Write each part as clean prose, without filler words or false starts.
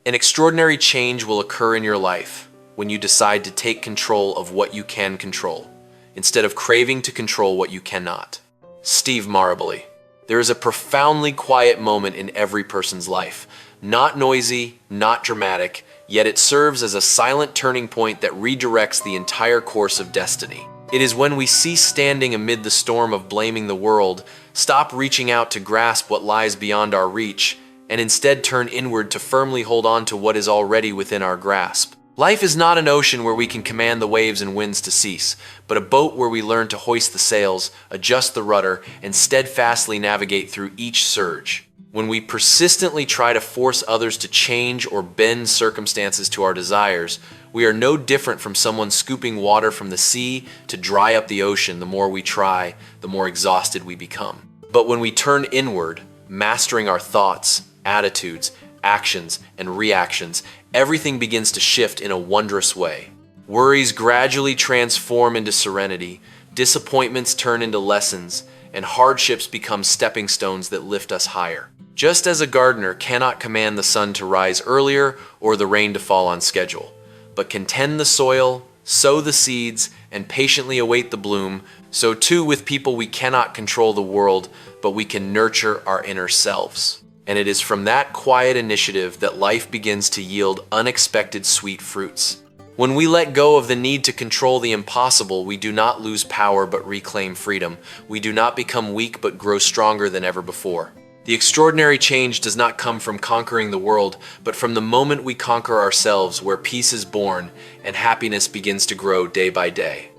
An extraordinary change will occur in your life when you decide to take control of what you can control, instead of craving to control what you cannot. Steve Maraboli. There is a profoundly quiet moment in every person's life. Not noisy, not dramatic, yet it serves as a silent turning point that redirects the entire course of destiny. It is when we cease standing amid the storm of blaming the world, stop reaching out to grasp what lies beyond our reach, and instead turn inward to firmly hold on to what is already within our grasp. Life is not an ocean where we can command the waves and winds to cease, but a boat where we learn to hoist the sails, adjust the rudder, and steadfastly navigate through each surge. When we persistently try to force others to change or bend circumstances to our desires, we are no different from someone scooping water from the sea to dry up the ocean. The more we try, the more exhausted we become. But when we turn inward, mastering our thoughts, attitudes, actions, and reactions, everything begins to shift in a wondrous way. Worries gradually transform into serenity, disappointments turn into lessons, and hardships become stepping stones that lift us higher. Just as a gardener cannot command the sun to rise earlier or the rain to fall on schedule, but can tend the soil, sow the seeds, and patiently await the bloom, so too with people we cannot control the world, but we can nurture our inner selves. And it is from that quiet initiative that life begins to yield unexpected sweet fruits. When we let go of the need to control the impossible, we do not lose power but reclaim freedom. We do not become weak but grow stronger than ever before. The extraordinary change does not come from conquering the world, but from the moment we conquer ourselves, where peace is born and happiness begins to grow day by day.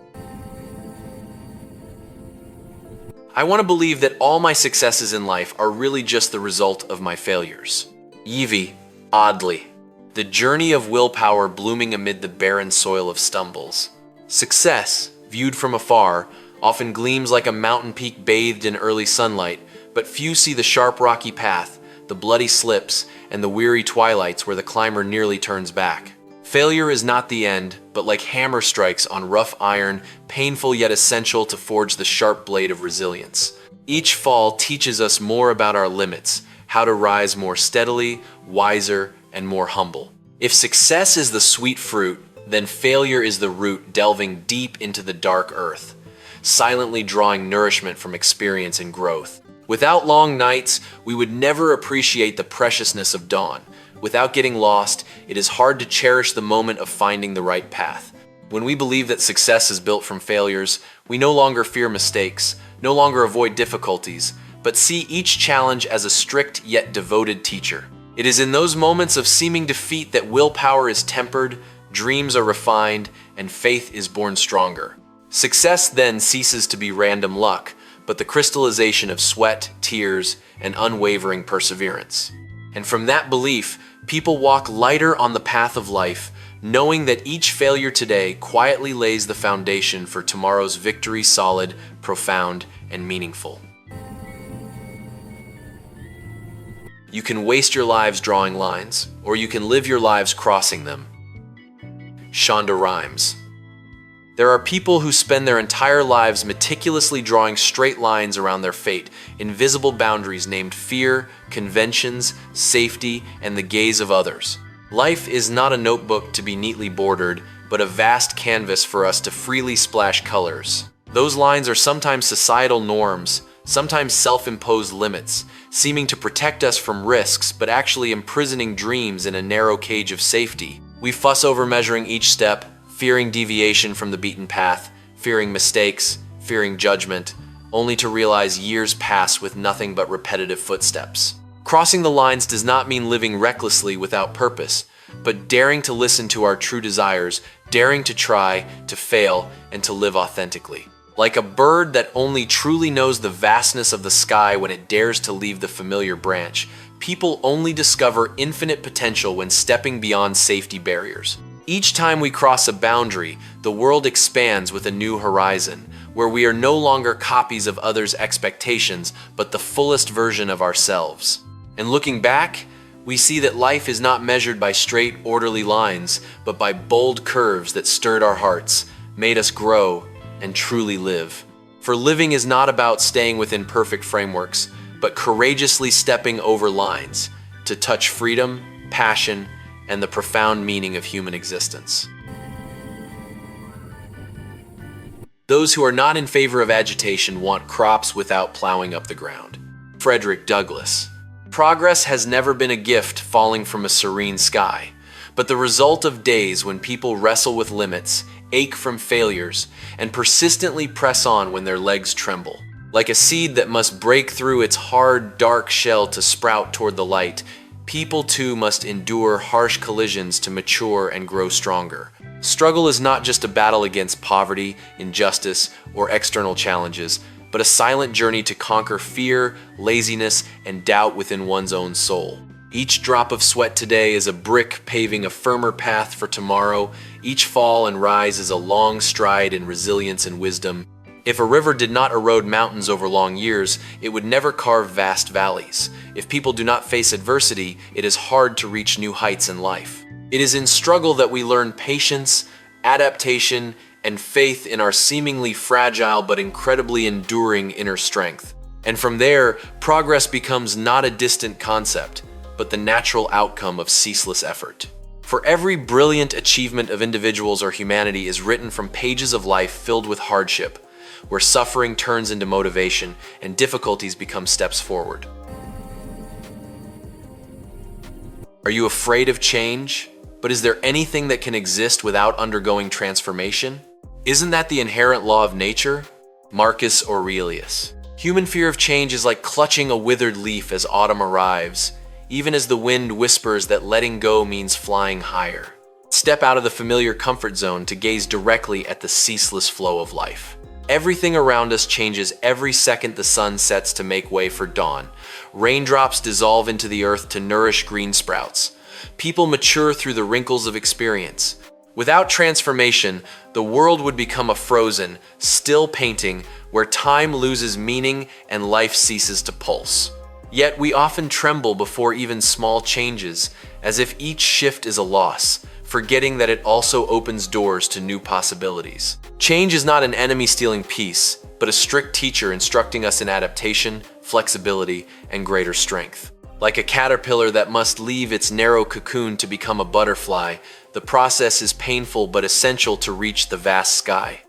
I want to believe that all my successes in life are really just the result of my failures. Yvie Oddly. The journey of willpower blooming amid the barren soil of stumbles. Success, viewed from afar, often gleams like a mountain peak bathed in early sunlight, but few see the sharp rocky path, the bloody slips, and the weary twilights where the climber nearly turns back. Failure is not the end, but like hammer strikes on rough iron, painful yet essential to forge the sharp blade of resilience. Each fall teaches us more about our limits, how to rise more steadily, wiser, and more humble. If success is the sweet fruit, then failure is the root delving deep into the dark earth, silently drawing nourishment from experience and growth. Without long nights, we would never appreciate the preciousness of dawn. Without getting lost, it is hard to cherish the moment of finding the right path. When we believe that success is built from failures, we no longer fear mistakes, no longer avoid difficulties, but see each challenge as a strict yet devoted teacher. It is in those moments of seeming defeat that willpower is tempered, dreams are refined, and faith is born stronger. Success then ceases to be random luck, but the crystallization of sweat, tears, and unwavering perseverance. And from that belief, people walk lighter on the path of life, knowing that each failure today quietly lays the foundation for tomorrow's victory, solid, profound, and meaningful. You can waste your lives drawing lines, or you can live your lives crossing them. Shonda Rhimes. There are people who spend their entire lives meticulously drawing straight lines around their fate, invisible boundaries named fear, conventions, safety, and the gaze of others. Life is not a notebook to be neatly bordered, but a vast canvas for us to freely splash colors. Those lines are sometimes societal norms, sometimes self-imposed limits, seeming to protect us from risks, but actually imprisoning dreams in a narrow cage of safety. We fuss over measuring each step, fearing deviation from the beaten path, fearing mistakes, fearing judgment, only to realize years pass with nothing but repetitive footsteps. Crossing the lines does not mean living recklessly without purpose, but daring to listen to our true desires, daring to try, to fail, and to live authentically. Like a bird that only truly knows the vastness of the sky when it dares to leave the familiar branch, people only discover infinite potential when stepping beyond safety barriers. Each time we cross a boundary, the world expands with a new horizon, where we are no longer copies of others' expectations, but the fullest version of ourselves. And looking back, we see that life is not measured by straight, orderly lines, but by bold curves that stirred our hearts, made us grow, and truly live. For living is not about staying within perfect frameworks, but courageously stepping over lines to touch freedom, passion, and the profound meaning of human existence. Those who are not in favor of agitation want crops without plowing up the ground. Frederick Douglass. Progress has never been a gift falling from a serene sky, but the result of days when people wrestle with limits, ache from failures, and persistently press on when their legs tremble. Like a seed that must break through its hard, dark shell to sprout toward the light, people too must endure harsh collisions to mature and grow stronger. Struggle is not just a battle against poverty, injustice, or external challenges, but a silent journey to conquer fear, laziness, and doubt within one's own soul. Each drop of sweat today is a brick paving a firmer path for tomorrow. Each fall and rise is a long stride in resilience and wisdom. If a river did not erode mountains over long years, it would never carve vast valleys. If people do not face adversity, it is hard to reach new heights in life. It is in struggle that we learn patience, adaptation, and faith in our seemingly fragile but incredibly enduring inner strength. And from there, progress becomes not a distant concept, but the natural outcome of ceaseless effort. For every brilliant achievement of individuals or humanity is written from pages of life filled with hardship, where suffering turns into motivation and difficulties become steps forward. Are you afraid of change? But is there anything that can exist without undergoing transformation? Isn't that the inherent law of nature? Marcus Aurelius. Human fear of change is like clutching a withered leaf as autumn arrives, even as the wind whispers that letting go means flying higher. Step out of the familiar comfort zone to gaze directly at the ceaseless flow of life. Everything around us changes every second the sun sets to make way for dawn. Raindrops dissolve into the earth to nourish green sprouts. People mature through the wrinkles of experience. Without transformation, the world would become a frozen, still painting where time loses meaning and life ceases to pulse. Yet we often tremble before even small changes, as if each shift is a loss, forgetting that it also opens doors to new possibilities. Change is not an enemy stealing peace, but a strict teacher instructing us in adaptation, flexibility, and greater strength. Like a caterpillar that must leave its narrow cocoon to become a butterfly, the process is painful but essential to reach the vast sky.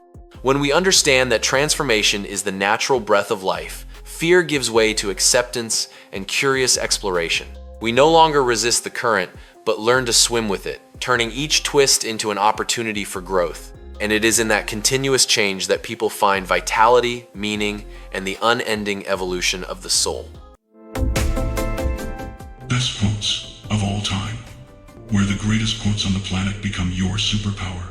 When we understand that transformation is the natural breath of life, fear gives way to acceptance and curious exploration. We no longer resist the current, but learn to swim with it, turning each twist into an opportunity for growth. And it is in that continuous change that people find vitality, meaning, and the unending evolution of the soul. Best quotes of all time, where the greatest quotes on the planet become your superpower.